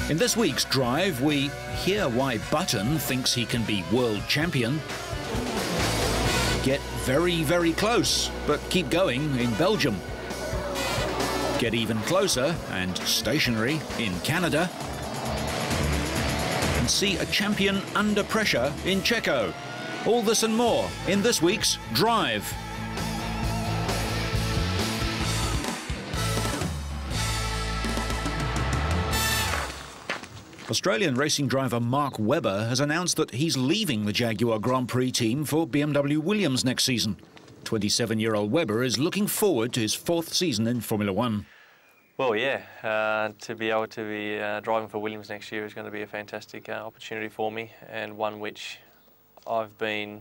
In this week's drive, we hear why Button thinks he can be world champion, get very, very close, but keep going in Belgium, get even closer and stationary in Canada, and see a champion under pressure in Checo. All this and more in this week's Drive. Australian racing driver Mark Webber has announced that he's leaving the Jaguar Grand Prix team for BMW Williams next season. 27-year-old Webber is looking forward to his fourth season in Formula One. Well, yeah, to be able to be driving for Williams next year is going to be a fantastic opportunity for me, and one which I've been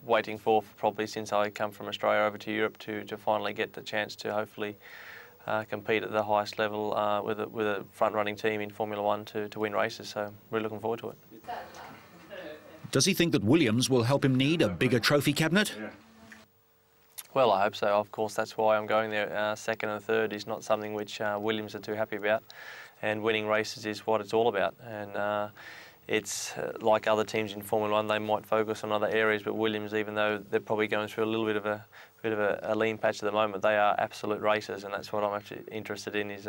waiting for probably since I come from Australia over to Europe to finally get the chance to hopefully compete at the highest level with a front-running team in Formula One to win races. So we're looking forward to it. Does he think that Williams will help him need a bigger trophy cabinet? Well, I hope so. Of course, that's why I'm going there. Second and third is not something which Williams are too happy about, and winning races is what it's all about. And it's like other teams in Formula One, they might focus on other areas, but Williams, even though they're probably going through a little bit of a lean patch at the moment, they are absolute racers, and that's what I'm actually interested in is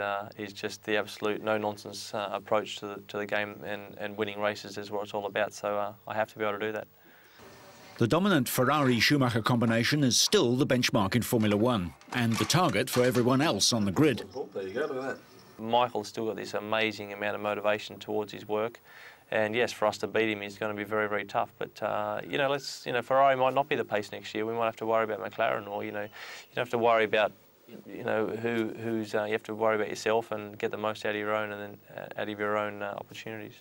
just the absolute no-nonsense approach to the game, and winning races is what it's all about. So I have to be able to do that. The dominant Ferrari-Schumacher combination is still the benchmark in Formula One and the target for everyone else on the grid. There you go, look at that. Michael's still got this amazing amount of motivation towards his work. And yes, for us to beat him is going to be very, very tough. But Ferrari might not be the pace next year. We might have to worry about McLaren, or you don't have to worry about who's. You have to worry about yourself and get the most out of your own, and then out of your own opportunities.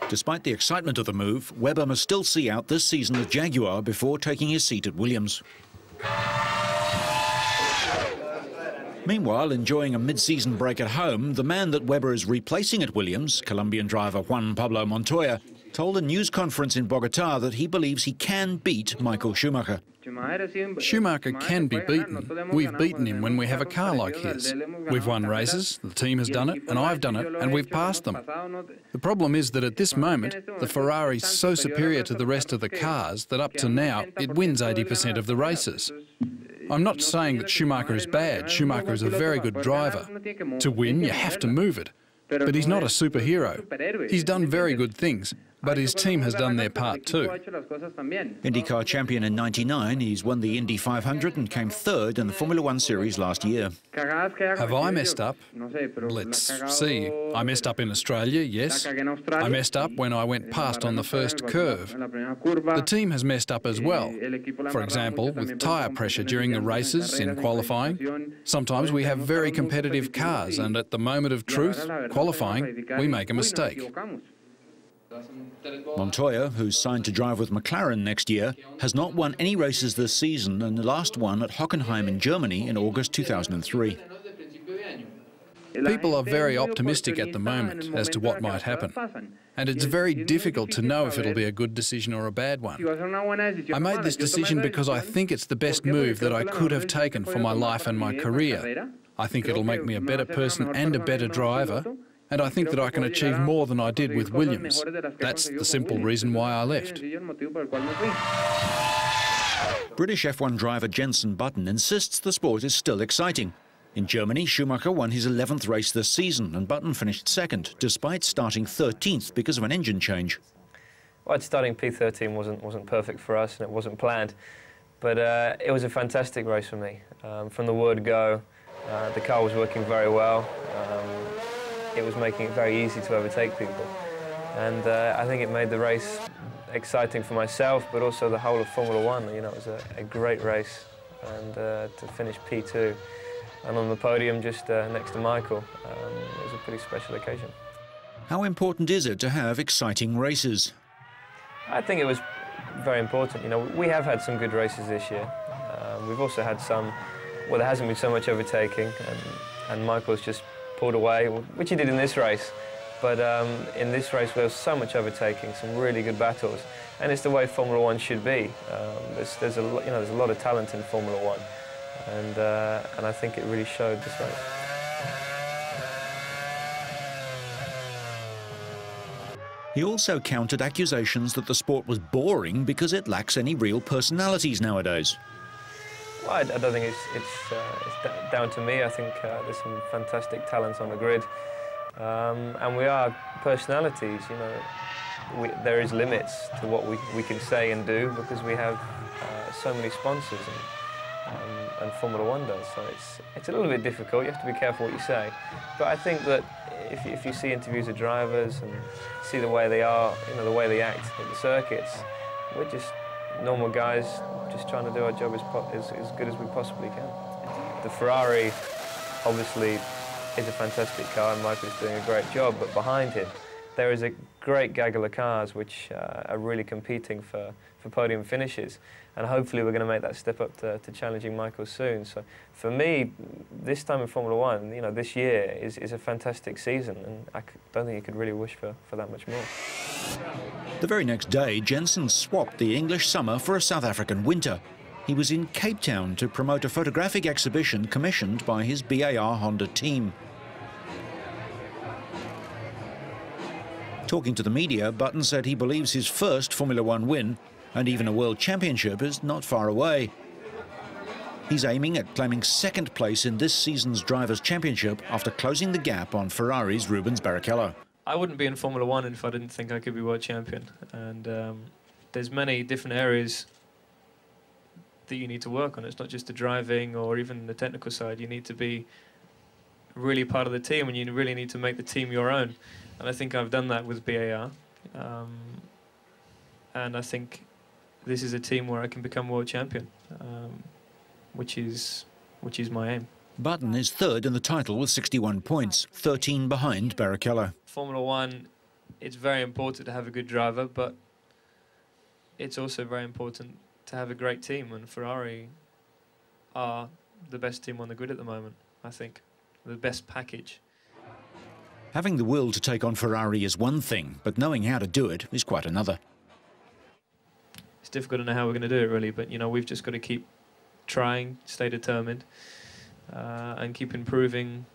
Despite the excitement of the move, Webber must still see out this season at Jaguar before taking his seat at Williams. Meanwhile, enjoying a mid-season break at home, the man that Webber is replacing at Williams, Colombian driver Juan Pablo Montoya, told a news conference in Bogota that he believes he can beat Michael Schumacher. Schumacher can be beaten. We've beaten him when we have a car like his. We've won races, the team has done it, and I've done it, and we've passed them. The problem is that at this moment, the Ferrari's so superior to the rest of the cars that up to now, it wins 80% of the races. I'm not saying that Schumacher is bad. Schumacher is a very good driver. To win, you have to move it. But he's not a superhero. He's done very good things, but his team has done their part too. IndyCar champion in '99, he's won the Indy 500 and came third in the Formula One series last year. Have I messed up? Let's see. I messed up in Australia, yes. I messed up when I went past on the first curve. The team has messed up as well. For example, with tyre pressure during the races in qualifying. Sometimes we have very competitive cars, and at the moment of truth, qualifying, we make a mistake. Montoya, who's signed to drive with McLaren next year, has not won any races this season, and the last one at Hockenheim in Germany in August 2003. People are very optimistic at the moment as to what might happen, and it's very difficult to know if it'll be a good decision or a bad one. I made this decision because I think it's the best move that I could have taken for my life and my career. I think it'll make me a better person and a better driver, and I think that I can achieve more than I did with Williams. That's the simple reason why I left. British F1 driver Jenson Button insists the sport is still exciting. In Germany, Schumacher won his 11th race this season, and Button finished second, despite starting 13th because of an engine change. Well, starting P13 wasn't perfect for us, and it wasn't planned, but it was a fantastic race for me. From the word go, the car was working very well. It was making it very easy to overtake people, and I think it made the race exciting for myself, but also the whole of Formula One. It was a great race, and to finish P2 and on the podium just next to Michael, it was a pretty special occasion. How important is it to have exciting races? I think it was very important. We have had some good races this year. We've also had some where there hasn't been so much overtaking, and Michael's just pulled away, which he did in this race. But in this race, there was so much overtaking, some really good battles, and it's the way Formula One should be. There's a lot of talent in Formula One, and I think it really showed this race. He also countered accusations that the sport was boring because it lacks any real personalities nowadays. Well, I don't think it's down to me. I think there's some fantastic talents on the grid, and we are personalities. You know, there is limits to what we can say and do because we have so many sponsors and Formula One does. So it's a little bit difficult. You have to be careful what you say. But I think that if you see interviews of drivers and see the way they are, you know, the way they act at the circuits, we're just normal guys just trying to do our job as good as we possibly can. The Ferrari obviously is a fantastic car and Michael's doing a great job, but behind him there is a great gaggle of cars which are really competing for podium finishes, and hopefully we're going to make that step up to challenging Michael soon. So for me, this time in Formula One, you know, this year is a fantastic season, and I don't think you could really wish for that much more. The very next day, Jensen swapped the English summer for a South African winter. He was in Cape Town to promote a photographic exhibition commissioned by his BAR Honda team. Talking to the media, Button said he believes his first Formula One win and even a World Championship is not far away. He's aiming at claiming second place in this season's Drivers' Championship after closing the gap on Ferrari's Rubens Barrichello. I wouldn't be in Formula One if I didn't think I could be world champion. And there's many different areas that you need to work on. It's not just the driving or even the technical side. You need to be really part of the team, and you really need to make the team your own. And I think I've done that with BAR. And I think this is a team where I can become world champion, which is my aim. Button is third in the title with 61 points, 13 behind Barrichello. Formula One, it's very important to have a good driver, but it's also very important to have a great team, and Ferrari are the best team on the grid at the moment, I think. The best package. Having the will to take on Ferrari is one thing, but knowing how to do it is quite another. It's difficult to know how we're going to do it, really, but, you know, we've just got to keep trying, stay determined, and keep improving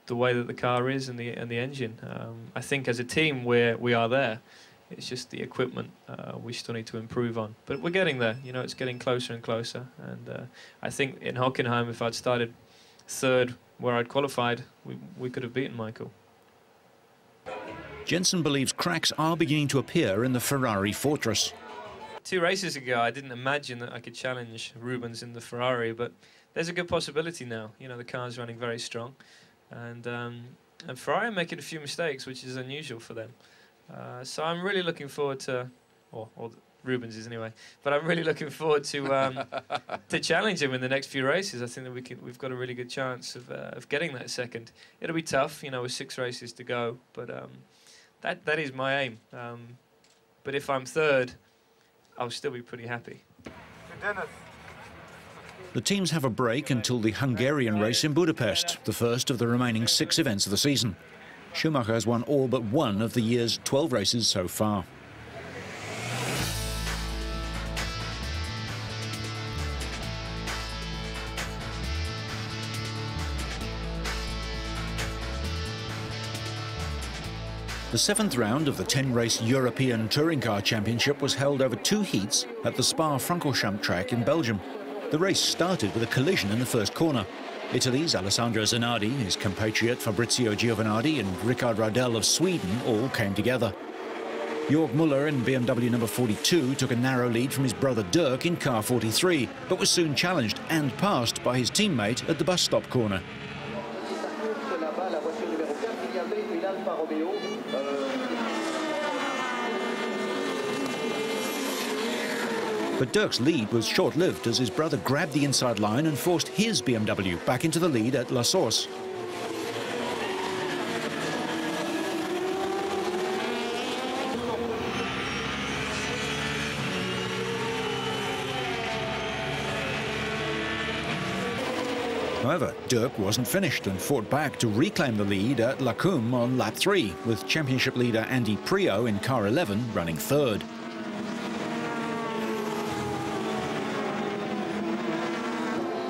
the way that the car is and the engine. I think as a team we are there. It's just the equipment we still need to improve on. But we're getting there. You know, it's getting closer and closer. And I think in Hockenheim, if I'd started third where I'd qualified, we could have beaten Michael. Jensen believes cracks are beginning to appear in the Ferrari fortress. 2 races ago, I didn't imagine that I could challenge Rubens in the Ferrari, but there's a good possibility now. You know, the car's running very strong. And Ferrari are making a few mistakes, which is unusual for them. So I'm really looking forward to, or Rubens is anyway, but I'm really looking forward to challenge him in the next few races. I think that we've got a really good chance of getting that second. It'll be tough, you know, with 6 races to go, but that is my aim. But if I'm third, I'll still be pretty happy. The teams have a break until the Hungarian race in Budapest, the first of the remaining 6 events of the season. Schumacher has won all but one of the year's 12 races so far. The 7th round of the 10-race European Touring Car Championship was held over 2 heats at the Spa-Francorchamps track in Belgium. The race started with a collision in the first corner. Italy's Alessandro Zanardi, his compatriot Fabrizio Giovanardi and Rickard Radel of Sweden all came together. Jörg Müller in BMW number 42 took a narrow lead from his brother Dirk in car 43, but was soon challenged and passed by his teammate at the bus stop corner. But Dirk's lead was short-lived as his brother grabbed the inside line and forced his BMW back into the lead at La Source. However, Dirk wasn't finished and fought back to reclaim the lead at La Combe on lap 3, with championship leader Andy Priaulx in car 11 running third.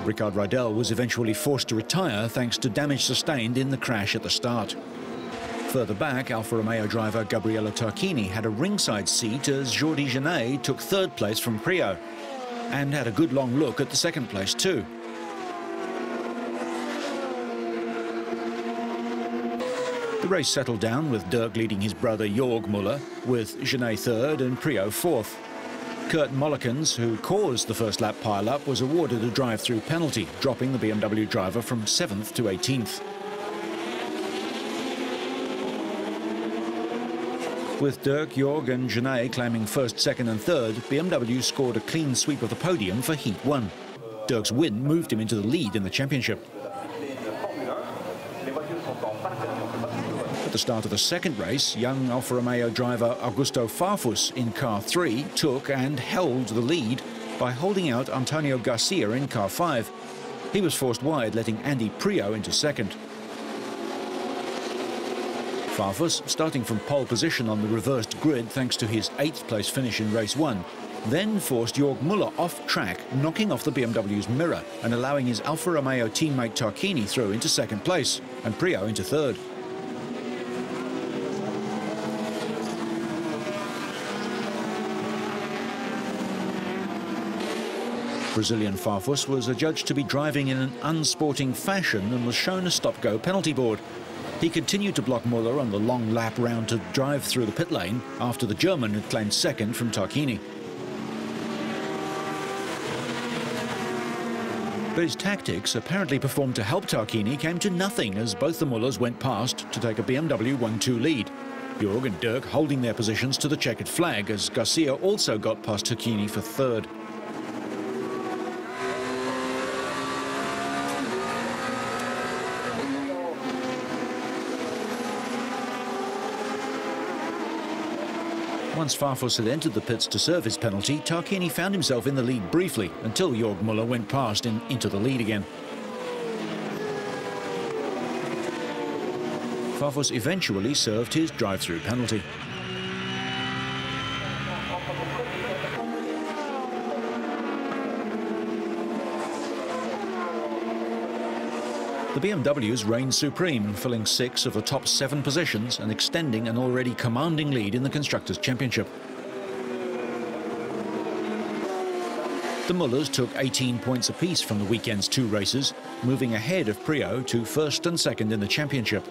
Rickard Radel was eventually forced to retire thanks to damage sustained in the crash at the start. Further back, Alfa Romeo driver Gabriele Tarquini had a ringside seat as Jordi Genet took third place from Priaulx, and had a good long look at the second place too. The race settled down with Dirk leading his brother Jorg Muller, with Genet third and Priaulx fourth. Kurt Mollekens, who caused the first lap pile-up, was awarded a drive-through penalty, dropping the BMW driver from 7th to 18th. With Dirk, Jorg and Genet claiming first, second and third, BMW scored a clean sweep of the podium for Heat 1. Dirk's win moved him into the lead in the championship. At the start of the second race, young Alfa Romeo driver Augusto Farfus in car 3 took and held the lead by holding out Antonio Garcia in car 5. He was forced wide, letting Andy Priaulx into second. Farfus, starting from pole position on the reversed grid thanks to his 8th place finish in race 1, then forced Jorg Muller off track, knocking off the BMW's mirror and allowing his Alfa Romeo teammate Tarquini through into second place and Priaulx into third. Brazilian Farfus was adjudged to be driving in an unsporting fashion and was shown a stop-go penalty board. He continued to block Muller on the long lap round to drive through the pit lane after the German had claimed second from Tarquini. But his tactics, apparently performed to help Tarquini, came to nothing as both the Mullers went past to take a BMW 1-2 lead. Jorg and Dirk holding their positions to the checkered flag as Garcia also got past Tarquini for third. Once Farfus had entered the pits to serve his penalty, Tarquini found himself in the lead briefly until Jorg Muller went past and into the lead again. Farfus eventually served his drive-through penalty. The BMWs reigned supreme, filling 6 of the top 7 positions and extending an already commanding lead in the Constructors' Championship. The Mullers took 18 points apiece from the weekend's 2 races, moving ahead of Priaulx to first and second in the championship.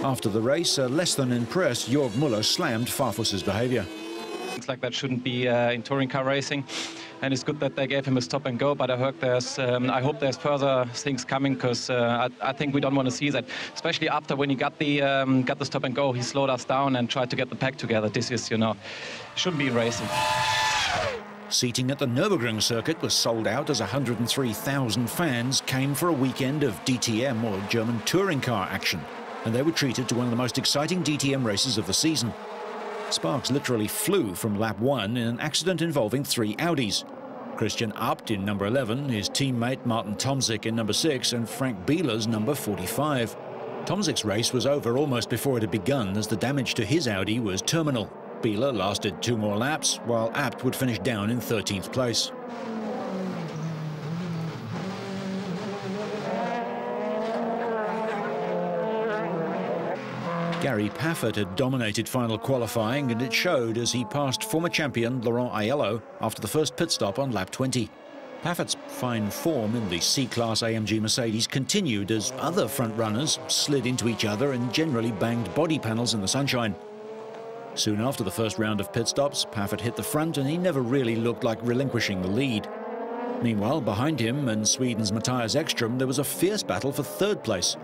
After the race, a less than impressed Jorg Muller slammed Farfus's behaviour. Things like that shouldn't be in touring car racing. And it's good that they gave him a stop and go, but I hope there's further things coming, because I think we don't want to see that, especially after when he got the stop and go, he slowed us down and tried to get the pack together. This is, shouldn't be racing. Seating at the Nürburgring circuit was sold out as 103,000 fans came for a weekend of DTM or German touring car action, and they were treated to one of the most exciting DTM races of the season. Sparks literally flew from lap 1 in an accident involving 3 Audis. Christian Abt in number 11, his teammate Martin Tomzik in number 6 and Frank Bielers number 45. Tomzik's race was over almost before it had begun as the damage to his Audi was terminal. Bieler lasted 2 more laps while Abt would finish down in 13th place. Gary Paffett had dominated final qualifying, and it showed as he passed former champion Laurent Aiello after the first pit stop on lap 20. Paffett's fine form in the C-Class AMG Mercedes continued as other front-runners slid into each other and generally banged body panels in the sunshine. Soon after the first round of pit stops, Paffett hit the front and he never really looked like relinquishing the lead. Meanwhile, behind him and Sweden's Matthias Ekström, there was a fierce battle for third place.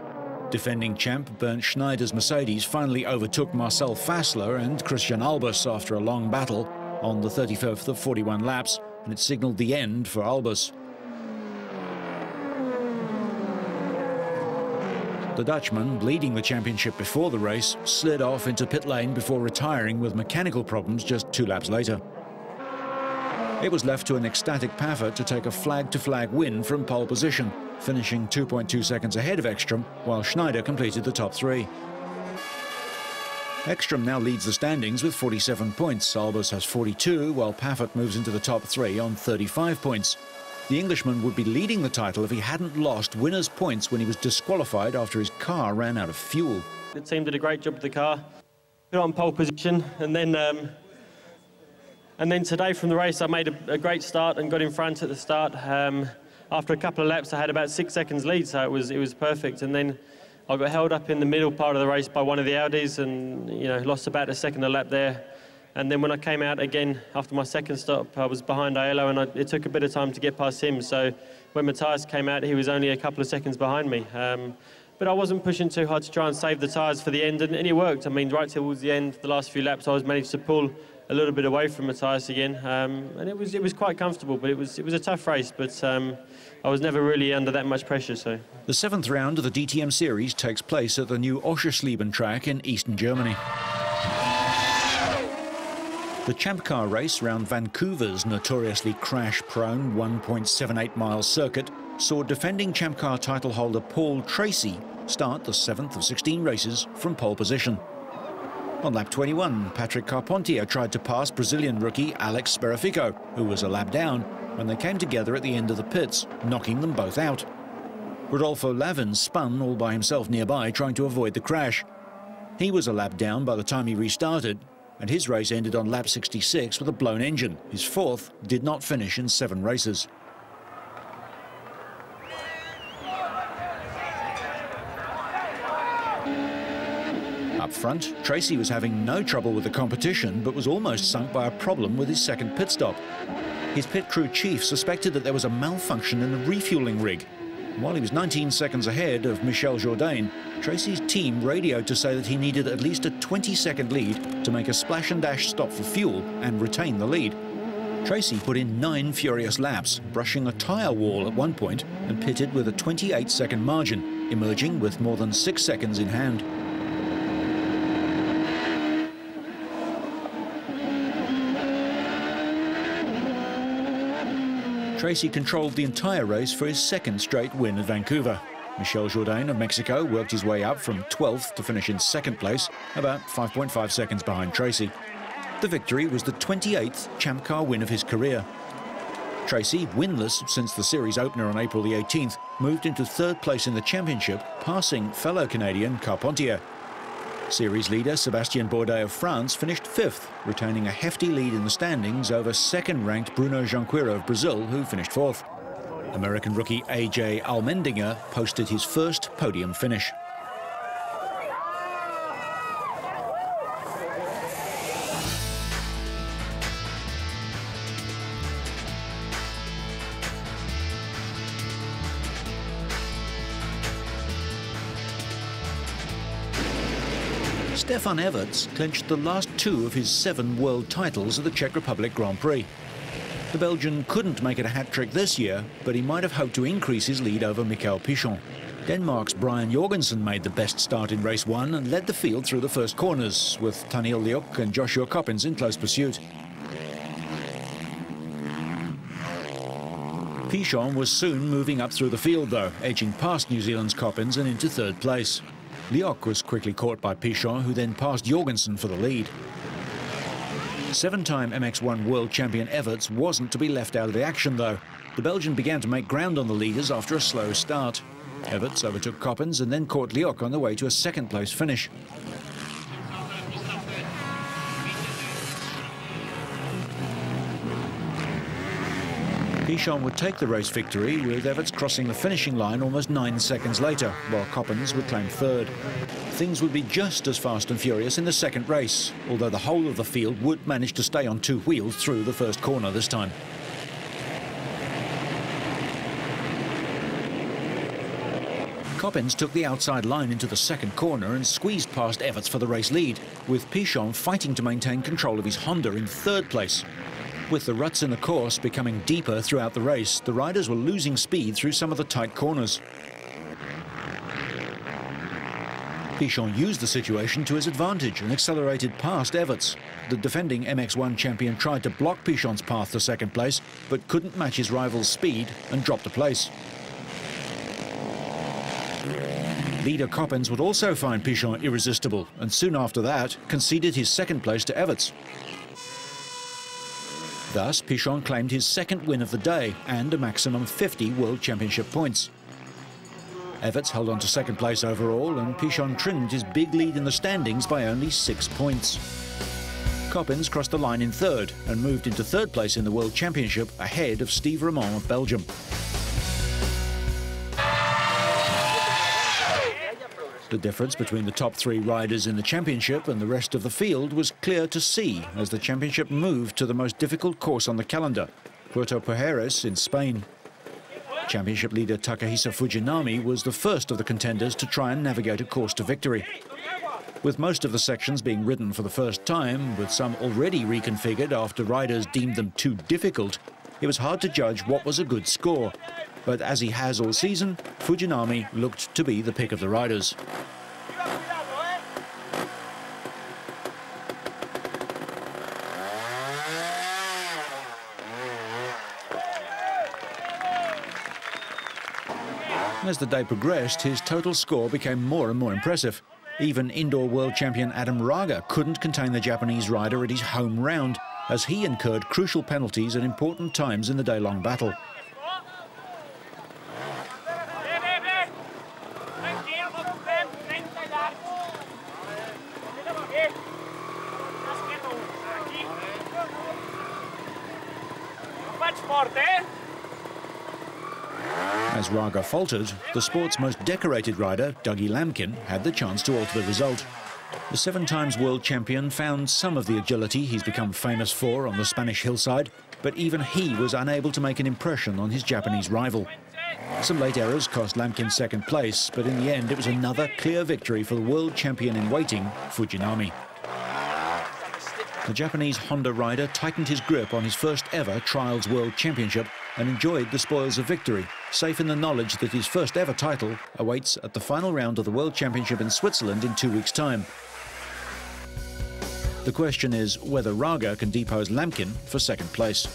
Defending champ Bernd Schneider's Mercedes finally overtook Marcel Fassler and Christian Albers after a long battle on the 35th of 41 laps, and it signalled the end for Albers. The Dutchman, leading the championship before the race, slid off into pit lane before retiring with mechanical problems just 2 laps later. It was left to an ecstatic Paffett to take a flag-to-flag win from pole position, finishing 2.2 seconds ahead of Ekström, while Schneider completed the top 3. Ekström now leads the standings with 47 points. Albers has 42, while Paffett moves into the top 3 on 35 points. The Englishman would be leading the title if he hadn't lost winner's points when he was disqualified after his car ran out of fuel. The team did a great job with the car. Got on pole position, and then today from the race I made a great start and got in front at the start. After a couple of laps I had about 6 seconds lead, so it was perfect. And then I got held up in the middle part of the race by one of the Audis, and lost about a second a lap there. And then when I came out again after my second stop, I was behind Aiello, and it took a bit of time to get past him. So when Matthias came out, he was only a couple of seconds behind me. But I wasn't pushing too hard to try and save the tyres for the end, and it worked. I mean, right towards the end, the last few laps, I managed to pull a little bit away from Matthias again, and it was quite comfortable. But it was a tough race, but I was never really under that much pressure. So the 7th round of the DTM series takes place at the new Oschersleben track in eastern Germany. The Champ Car race round Vancouver's notoriously crash-prone 1.78-mile circuit saw defending Champ Car title holder Paul Tracy start the 7th of 16 races from pole position. On lap 21, Patrick Carpentier tried to pass Brazilian rookie Alex Sperafico, who was a lap down, when they came together at the end of the pits, knocking them both out. Rodolfo Lavin spun all by himself nearby, trying to avoid the crash. He was a lap down by the time he restarted, and his race ended on lap 66 with a blown engine. His 4th did not finish in 7 races. Up front, Tracy was having no trouble with the competition, but was almost sunk by a problem with his second pit stop. His pit crew chief suspected that there was a malfunction in the refueling rig. While he was 19 seconds ahead of Michel Jourdain, Tracy's team radioed to say that he needed at least a 20-second lead to make a splash and dash stop for fuel and retain the lead. Tracy put in 9 furious laps, brushing a tyre wall at one point, and pitted with a 28-second margin, emerging with more than 6 seconds in hand. Tracy controlled the entire race for his 2nd straight win at Vancouver. Michel Jourdain of Mexico worked his way up from 12th to finish in 2nd place, about 5.5 seconds behind Tracy. The victory was the 28th Champ Car win of his career. Tracy, winless since the series opener on April the 18th, moved into 3rd place in the championship, passing fellow Canadian Carpentier. Series leader Sébastien Bourdais of France finished 5th, retaining a hefty lead in the standings over 2nd-ranked Bruno Junqueira of Brazil, who finished 4th. American rookie A.J. Allmendinger posted his first podium finish. Stefan Everts clinched the last 2 of his 7 world titles at the Czech Republic Grand Prix. The Belgian couldn't make it a hat-trick this year, but he might have hoped to increase his lead over Michael Pichon. Denmark's Brian Jorgensen made the best start in race 1 and led the field through the first corners, with Taniel Liuk and Joshua Coppens in close pursuit. Pichon was soon moving up through the field, though, edging past New Zealand's Coppens and into 3rd place. Liuk was quickly caught by Pichon, who then passed Jorgensen for the lead. 7-time MX1 world champion Everts wasn't to be left out of the action, though. The Belgian began to make ground on the leaders after a slow start. Everts overtook Coppens and then caught Liuk on the way to a 2nd place finish. Pichon would take the race victory, with Everts crossing the finishing line almost 9 seconds later, while Coppens would claim 3rd. Things would be just as fast and furious in the 2nd race, although the whole of the field would manage to stay on 2 wheels through the first corner this time. Coppens took the outside line into the 2nd corner and squeezed past Everts for the race lead, with Pichon fighting to maintain control of his Honda in 3rd place. With the ruts in the course becoming deeper throughout the race, the riders were losing speed through some of the tight corners. Pichon used the situation to his advantage and accelerated past Everts. The defending MX1 champion tried to block Pichon's path to 2nd place, but couldn't match his rival's speed and dropped a place. Leader Coppens would also find Pichon irresistible, and soon after that conceded his 2nd place to Everts. Thus, Pichon claimed his second win of the day and a maximum 50 World Championship points. Everts held on to second place overall, and Pichon trimmed his big lead in the standings by only 6 points. Coppens crossed the line in third and moved into third place in the World Championship ahead of Steve Ramon of Belgium. The difference between the top 3 riders in the championship and the rest of the field was clear to see as the championship moved to the most difficult course on the calendar, Puerto Pajeres in Spain. Championship leader Takahisa Fujinami was the first of the contenders to try and navigate a course to victory. With most of the sections being ridden for the first time, with some already reconfigured after riders deemed them too difficult, it was hard to judge what was a good score. But as he has all season, Fujinami looked to be the pick of the riders. As the day progressed, his total score became more and more impressive. Even indoor world champion Adam Raga couldn't contain the Japanese rider at his home round, as he incurred crucial penalties at important times in the day-long battle. As Raga faltered, the sport's most decorated rider, Dougie Lamkin, had the chance to alter the result. The 7-times world champion found some of the agility he's become famous for on the Spanish hillside, but even he was unable to make an impression on his Japanese rival. Some late errors cost Lamkin second place, but in the end it was another clear victory for the world champion in waiting, Fujinami. The Japanese Honda rider tightened his grip on his first ever Trials World Championship and enjoyed the spoils of victory, safe in the knowledge that his first ever title awaits at the final round of the World Championship in Switzerland in 2 weeks' time. The question is whether Raga can depose Lamkin for second place.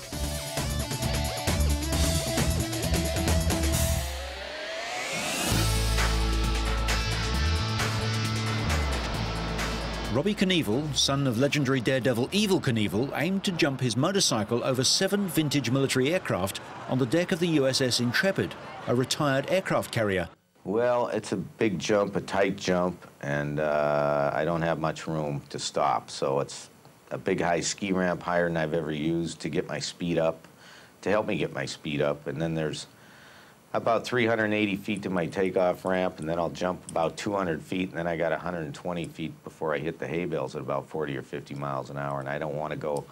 Robbie Knievel, son of legendary daredevil Evel Knievel, aimed to jump his motorcycle over 7 vintage military aircraft on the deck of the USS Intrepid, a retired aircraft carrier. Well, it's a big jump, a tight jump, and I don't have much room to stop, so it's a big high ski ramp, higher than I've ever used to get my speed up, to help me get my speed up, and then there's about 380 feet to my takeoff ramp, and then I'll jump about 200 feet, and then I got 120 feet before I hit the hay bales at about 40 or 50 miles an hour, and I don't want to go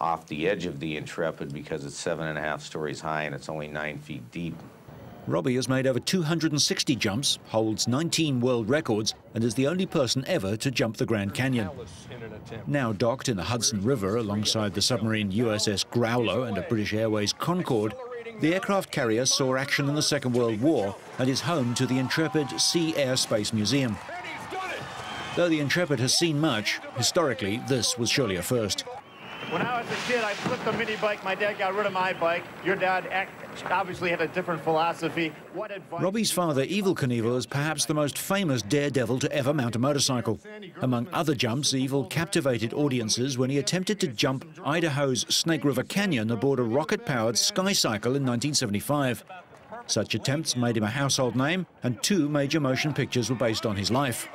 off the edge of the Intrepid because it's 7.5 stories high and it's only 9 feet deep. Robbie has made over 260 jumps, holds 19 world records, and is the only person ever to jump the Grand Canyon. Now docked in the Hudson River alongside the submarine USS Growler and a British Airways Concorde, the aircraft carrier saw action in the Second World War and is home to the Intrepid Sea Air Space Museum. Though the Intrepid has seen much, historically this was surely a first. When I was a kid, I flipped a mini bike. My dad got rid of my bike. Your dad obviously had a different philosophy. What advice? Robbie's father, Evel Knievel, is perhaps the most famous daredevil to ever mount a motorcycle. Among other jumps, Evel captivated audiences when he attempted to jump Idaho's Snake River Canyon aboard a rocket-powered Skycycle in 1975. Such attempts made him a household name, and 2 major motion pictures were based on his life.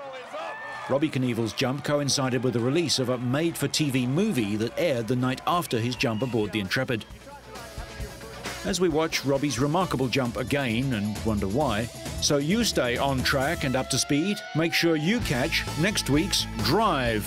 Robbie Knievel's jump coincided with the release of a made-for-TV movie that aired the night after his jump aboard the Intrepid. As we watch Robbie's remarkable jump again and wonder why, so you stay on track and up to speed, make sure you catch next week's Drive.